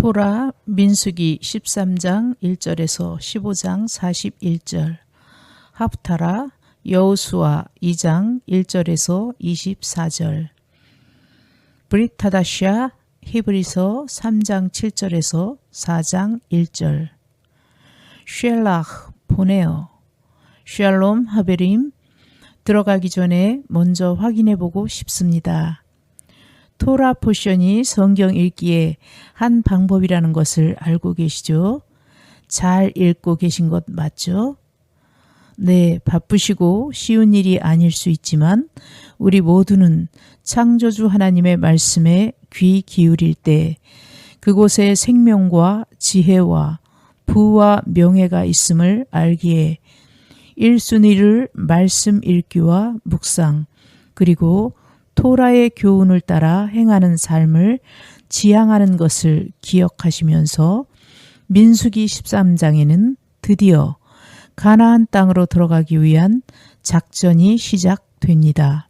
토라 민수기 13장 1절에서 15장 41절, 하프타라 여호수아 2장 1절에서 24절, 브릿하다샤 히브리서 3장 7절에서 4장 1절, 쉘라흐 보내어, 샬롬 하베림. 들어가기 전에 먼저 확인해보고 싶습니다. 토라 포션이 성경 읽기에 한 방법이라는 것을 알고 계시죠? 잘 읽고 계신 것 맞죠? 네, 바쁘시고 쉬운 일이 아닐 수 있지만 우리 모두는 창조주 하나님의 말씀에 귀 기울일 때 그곳에 생명과 지혜와 부와 명예가 있음을 알기에 1순위를 말씀 읽기와 묵상, 그리고 토라의 교훈을 따라 행하는 삶을 지향하는 것을 기억하시면서 민수기 13장에는 드디어 가나안 땅으로 들어가기 위한 작전이 시작됩니다.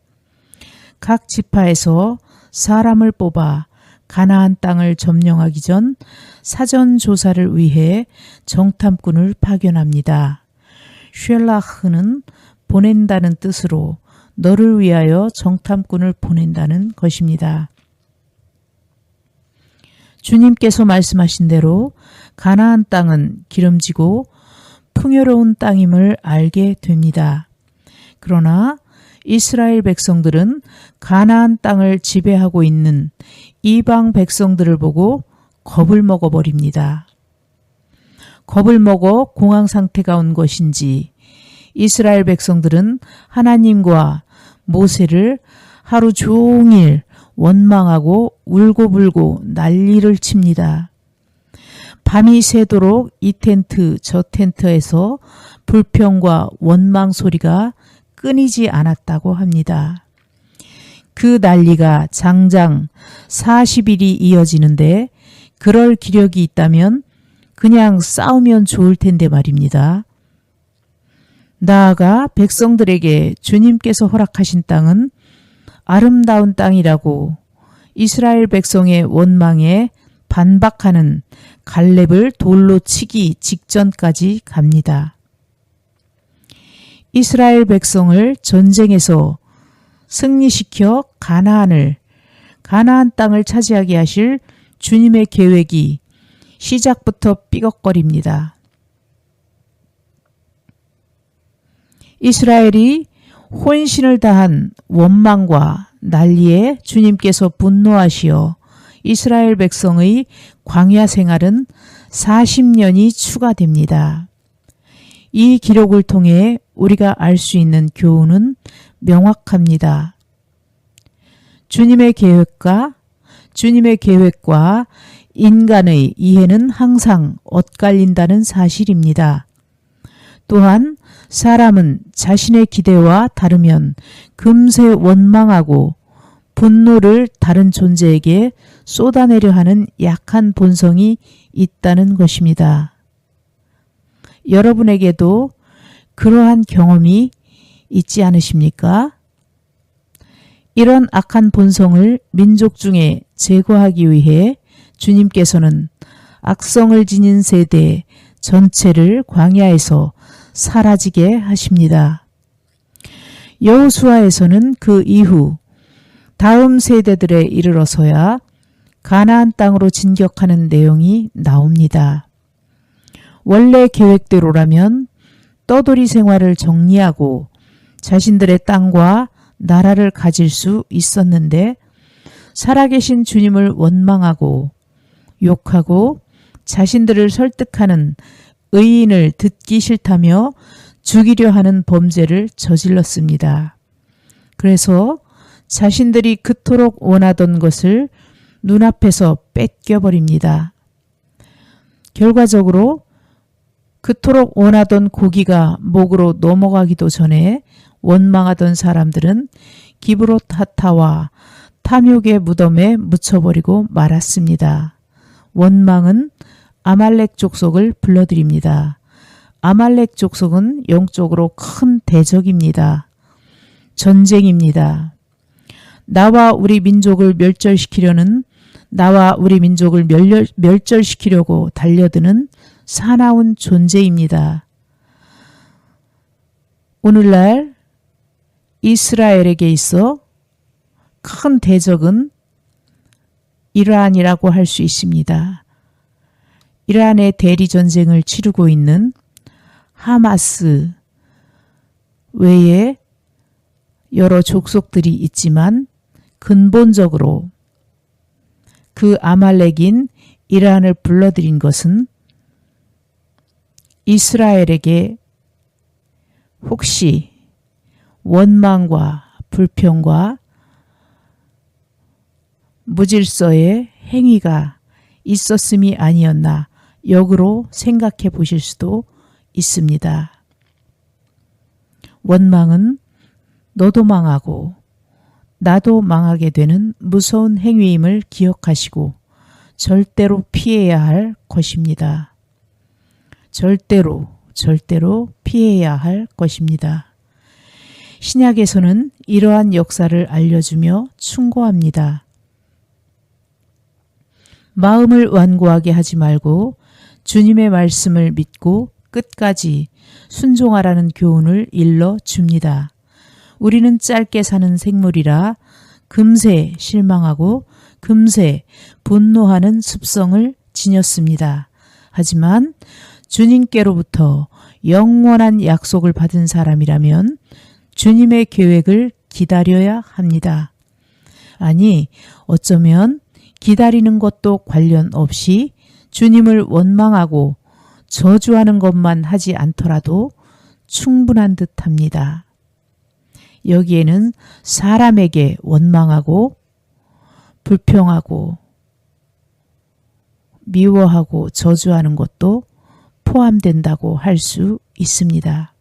각 지파에서 사람을 뽑아 가나안 땅을 점령하기 전 사전 조사를 위해 정탐꾼을 파견합니다. 쉘라흐는 보낸다는 뜻으로 너를 위하여 정탐꾼을 보낸다는 것입니다. 주님께서 말씀하신 대로 가나안 땅은 기름지고 풍요로운 땅임을 알게 됩니다. 그러나 이스라엘 백성들은 가나안 땅을 지배하고 있는 이방 백성들을 보고 겁을 먹어버립니다. 겁을 먹어 공황 상태가 온 것인지 이스라엘 백성들은 하나님과 모세를 하루 종일 원망하고 울고불고 난리를 칩니다. 밤이 새도록 이 텐트 저 텐트에서 불평과 원망 소리가 끊이지 않았다고 합니다. 그 난리가 장장 40일이 이어지는데 그럴 기력이 있다면 그냥 싸우면 좋을 텐데 말입니다. 나아가 백성들에게 주님께서 허락하신 땅은 아름다운 땅이라고 이스라엘 백성의 원망에 반박하는 갈렙을 돌로 치기 직전까지 갑니다. 이스라엘 백성을 전쟁에서 승리시켜 가나안 땅을 차지하게 하실 주님의 계획이 시작부터 삐걱거립니다. 이스라엘이 혼신을 다한 원망과 난리에 주님께서 분노하시어 이스라엘 백성의 광야 생활은 40년이 추가됩니다. 이 기록을 통해 우리가 알 수 있는 교훈은 명확합니다. 주님의 계획과 인간의 이해는 항상 엇갈린다는 사실입니다. 또한 사람은 자신의 기대와 다르면 금세 원망하고 분노를 다른 존재에게 쏟아내려 하는 약한 본성이 있다는 것입니다. 여러분에게도 그러한 경험이 있지 않으십니까? 이런 악한 본성을 민족 중에 제거하기 위해 주님께서는 악성을 지닌 세대 전체를 광야에서 사라지게 하십니다. 여호수아에서는 그 이후 다음 세대들에 이르러서야 가나안 땅으로 진격하는 내용이 나옵니다. 원래 계획대로라면 떠돌이 생활을 정리하고 자신들의 땅과 나라를 가질 수 있었는데 살아계신 주님을 원망하고 욕하고 자신들을 설득하는 의인을 듣기 싫다며 죽이려 하는 범죄를 저질렀습니다. 그래서 자신들이 그토록 원하던 것을 눈앞에서 뺏겨버립니다. 결과적으로 그토록 원하던 고기가 목으로 넘어가기도 전에 원망하던 사람들은 기브롯하타와 탐욕의 무덤에 묻혀버리고 말았습니다. 원망은 아말렉 족속을 불러들입니다. 아말렉 족속은 영적으로 큰 대적입니다. 전쟁입니다. 나와 우리 민족을 멸절시키려는 나와 우리 민족을 멸절시키려고 달려드는 사나운 존재입니다. 오늘날 이스라엘에게 있어 큰 대적은 이란이라고 할 수 있습니다. 이란의 대리전쟁을 치르고 있는 하마스 외에 여러 족속들이 있지만 근본적으로 그 아말렉인 이란을 불러들인 것은 이스라엘에게 혹시 원망과 불평과 무질서의 행위가 있었음이 아니었나 역으로 생각해 보실 수도 있습니다. 원망은 너도 망하고 나도 망하게 되는 무서운 행위임을 기억하시고 절대로 피해야 할 것입니다. 절대로 피해야 할 것입니다. 신약에서는 이러한 역사를 알려주며 충고합니다. 마음을 완고하게 하지 말고 주님의 말씀을 믿고 끝까지 순종하라는 교훈을 일러 줍니다. 우리는 짧게 사는 생물이라 금세 실망하고 금세 분노하는 습성을 지녔습니다. 하지만 주님께로부터 영원한 약속을 받은 사람이라면 주님의 계획을 기다려야 합니다. 아니, 어쩌면 기다리는 것도 관련 없이 주님을 원망하고 저주하는 것만 하지 않더라도 충분한 듯합니다. 여기에는 사람에게 원망하고 불평하고 미워하고 저주하는 것도 포함된다고 할 수 있습니다.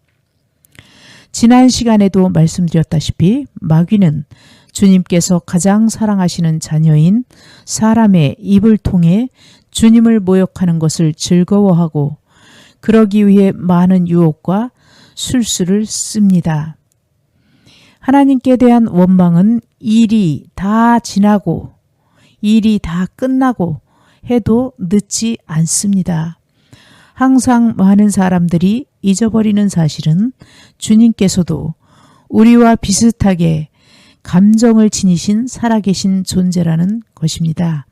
지난 시간에도 말씀드렸다시피 마귀는 주님께서 가장 사랑하시는 자녀인 사람의 입을 통해 주님을 모욕하는 것을 즐거워하고 그러기 위해 많은 유혹과 술수를 씁니다. 하나님께 대한 원망은 일이 다 지나고 일이 다 끝나고 해도 늦지 않습니다. 항상 많은 사람들이 잊어버리는 사실은 주님께서도 우리와 비슷하게 감정을 지니신 살아계신 존재라는 것입니다.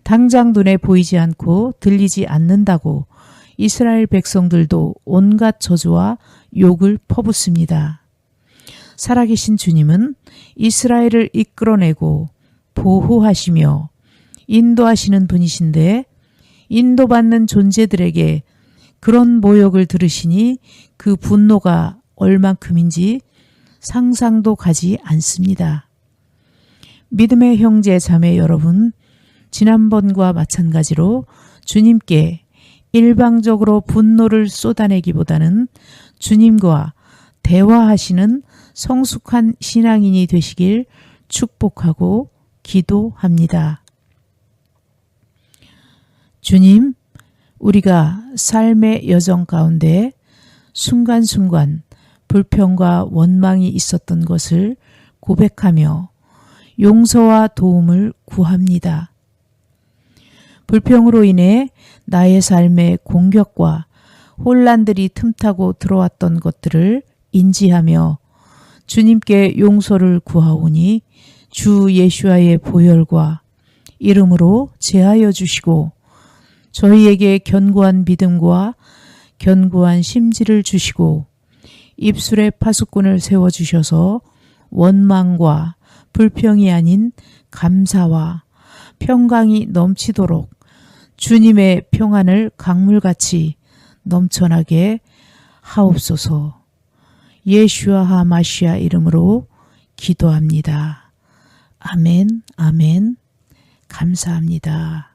당장 눈에 보이지 않고 들리지 않는다고 이스라엘 백성들도 온갖 저주와 욕을 퍼붓습니다. 살아계신 주님은 이스라엘을 이끌어내고 보호하시며 인도하시는 분이신데 인도받는 존재들에게 그런 모욕을 들으시니 그 분노가 얼만큼인지 상상도 가지 않습니다. 믿음의 형제 자매 여러분, 지난번과 마찬가지로 주님께 일방적으로 분노를 쏟아내기보다는 주님과 대화하시는 성숙한 신앙인이 되시길 축복하고 기도합니다. 주님, 우리가 삶의 여정 가운데 순간순간 불평과 원망이 있었던 것을 고백하며 용서와 도움을 구합니다. 불평으로 인해 나의 삶에 공격과 혼란들이 틈타고 들어왔던 것들을 인지하며 주님께 용서를 구하오니 주 예수와의 보혈과 이름으로 제하여 주시고 저희에게 견고한 믿음과 견고한 심지를 주시고 입술에 파수꾼을 세워주셔서 원망과 불평이 아닌 감사와 평강이 넘치도록 주님의 평안을 강물같이 넘쳐나게 하옵소서. 예슈아 하마시아 이름으로 기도합니다. 아멘, 아멘. 감사합니다.